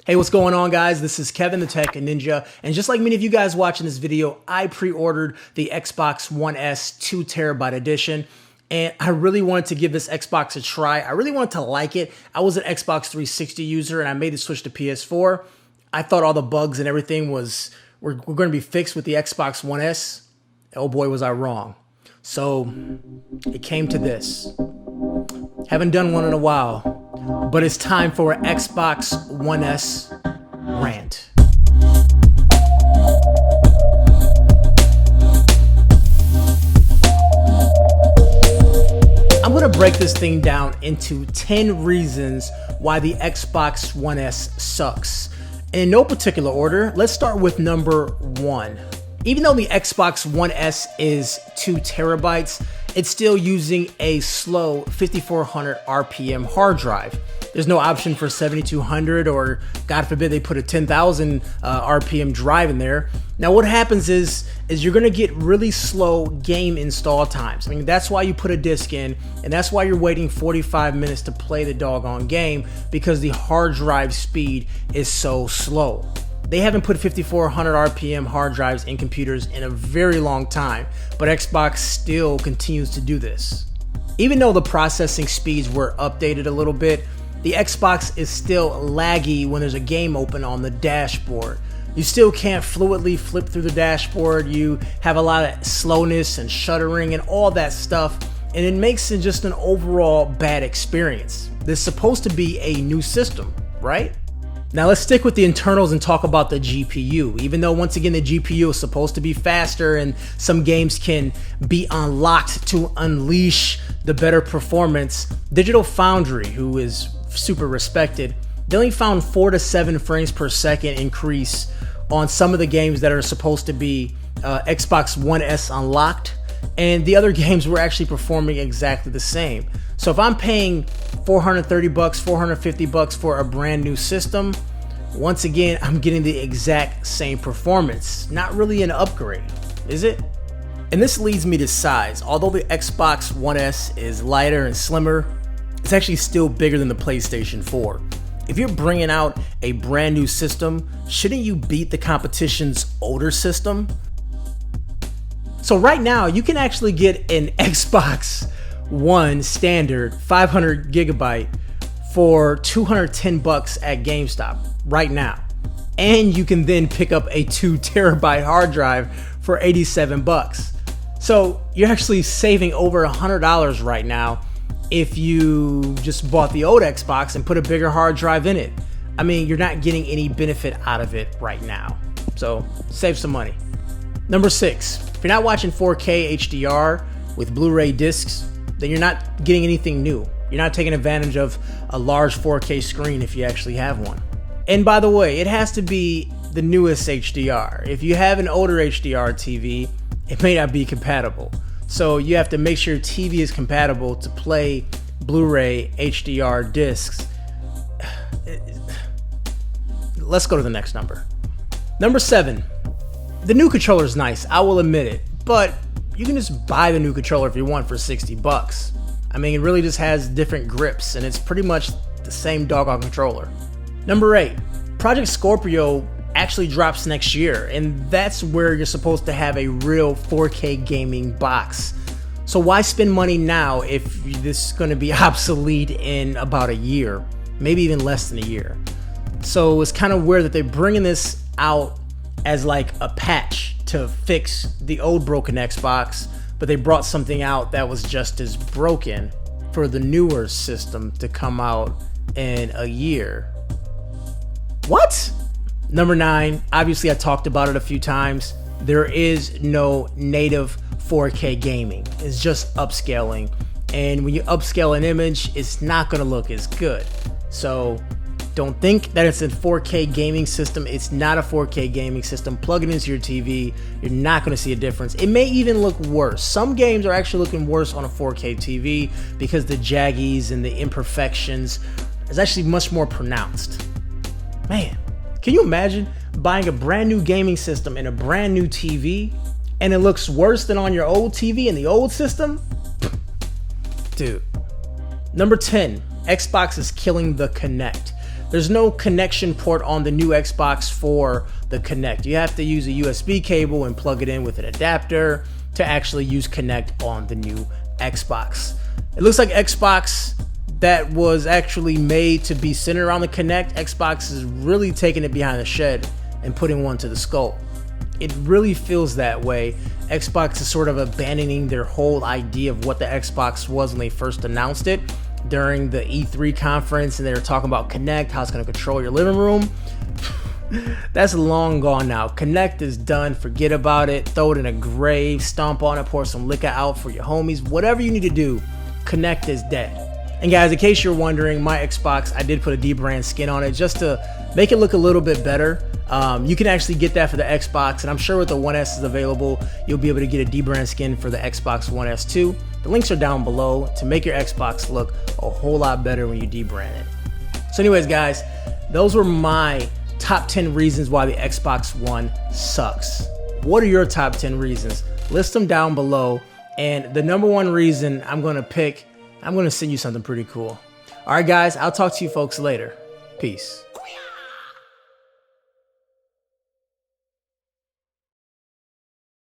Hey, what's going on, guys? This is Kevin the Tech Ninja, and just like many of you guys watching this video, I pre-ordered the Xbox One S 2TB edition, and I really wanted to give this Xbox a try. I really wanted to like it. I was an Xbox 360 user, and I made the switch to PS4. I thought all the bugs and everything were going to be fixed with the Xbox One S. Oh boy, was I wrong. So it came to this. Haven't done one in a while, but it's time for an Xbox One S rant. I'm going to break this thing down into 10 reasons why the Xbox One S sucks. In no particular order, let's start with number 1. Even though the Xbox One S is 2 terabytes, it's still using a slow 5400 RPM hard drive. There's no option for 7200 or, God forbid, they put a 10,000 RPM drive in there. Now what happens is you're gonna get really slow game install times. I mean, that's why you put a disc in, and that's why you're waiting 45 minutes to play the doggone game, because the hard drive speed is so slow. They haven't put 5400 RPM hard drives in computers in a very long time, but Xbox still continues to do this. Even though the processing speeds were updated a little bit, the Xbox is still laggy when there's a game open on the dashboard. You still can't fluidly flip through the dashboard. You have a lot of slowness and shuddering and all that stuff, and it makes it just an overall bad experience. This is supposed to be a new system, right? Now let's stick with the internals and talk about the GPU. Even though, once again, the GPU is supposed to be faster and some games can be unlocked to unleash the better performance, Digital Foundry, who is super respected, they only found 4 to 7 frames per second increase on some of the games that are supposed to be Xbox One S unlocked, and the other games were actually performing exactly the same. So if I'm paying $430, $450 for a brand new system, once again, I'm getting the exact same performance. Not really an upgrade, is it? And this leads me to size. Although the Xbox One S is lighter and slimmer, it's actually still bigger than the PlayStation 4. If you're bringing out a brand new system, shouldn't you beat the competition's older system? So right now, you can actually get an Xbox One standard 500 gigabyte for $210 at GameStop right now. And you can then pick up a 2 terabyte hard drive for $87. So you're actually saving over $100 right now if you just bought the old Xbox and put a bigger hard drive in it. I mean, you're not getting any benefit out of it right now. So save some money. Number 6, if you're not watching 4K HDR with Blu-ray discs, then you're not getting anything new. You're not taking advantage of a large 4K screen if you actually have one. And by the way, it has to be the newest HDR. If you have an older HDR TV, it may not be compatible. So you have to make sure your TV is compatible to play Blu-ray HDR discs. Let's go to the next number. Number 7, the new controller is nice, I will admit it, but you can just buy the new controller if you want for $60. I mean, it really just has different grips, and it's pretty much the same doggone controller. Number 8, Project Scorpio actually drops next year, and that's where you're supposed to have a real 4K gaming box. So why spend money now if this is going to be obsolete in about a year, maybe even less than a year? So it's kind of weird that they're bringing this out as like a patch to fix the old broken Xbox, but they brought something out that was just as broken for the newer system to come out in a year. What? Number 9, obviously I talked about it a few times. There is no native 4K gaming. It's just upscaling. And when you upscale an image, it's not gonna look as good. So don't think that it's a 4K gaming system. It's not a 4K gaming system. Plug it into your TV. You're not gonna see a difference. It may even look worse. Some games are actually looking worse on a 4K TV because the jaggies and the imperfections is actually much more pronounced. Man. Can you imagine buying a brand new gaming system and a brand new TV and it looks worse than on your old TV and the old system? Dude. Number 10, Xbox is killing the Kinect. There's no connection port on the new Xbox for the Kinect. You have to use a USB cable and plug it in with an adapter to actually use Kinect on the new Xbox. It looks like Xbox that was actually made to be centered around the Kinect, Xbox is really taking it behind the shed and putting one to the scope. It really feels that way. Xbox is sort of abandoning their whole idea of what the Xbox was when they first announced it during the E3 conference, and they were talking about Kinect, how it's going to control your living room. That's long gone now. Kinect is done. Forget about it. Throw it in a grave, stomp on it, pour some liquor out for your homies. Whatever you need to do, Kinect is dead. And guys, in case you're wondering, my Xbox, I did put a D-brand skin on it just to make it look a little bit better. You can actually get that for the Xbox, and I'm sure with the One S is available, you'll be able to get a D-brand skin for the Xbox One S too. The links are down below to make your Xbox look a whole lot better when you D-brand it. So anyways, guys, those were my top 10 reasons why the Xbox One sucks. What are your top 10 reasons? List them down below, and the number one reason I'm going to send you something pretty cool. All right, guys, I'll talk to you folks later. Peace.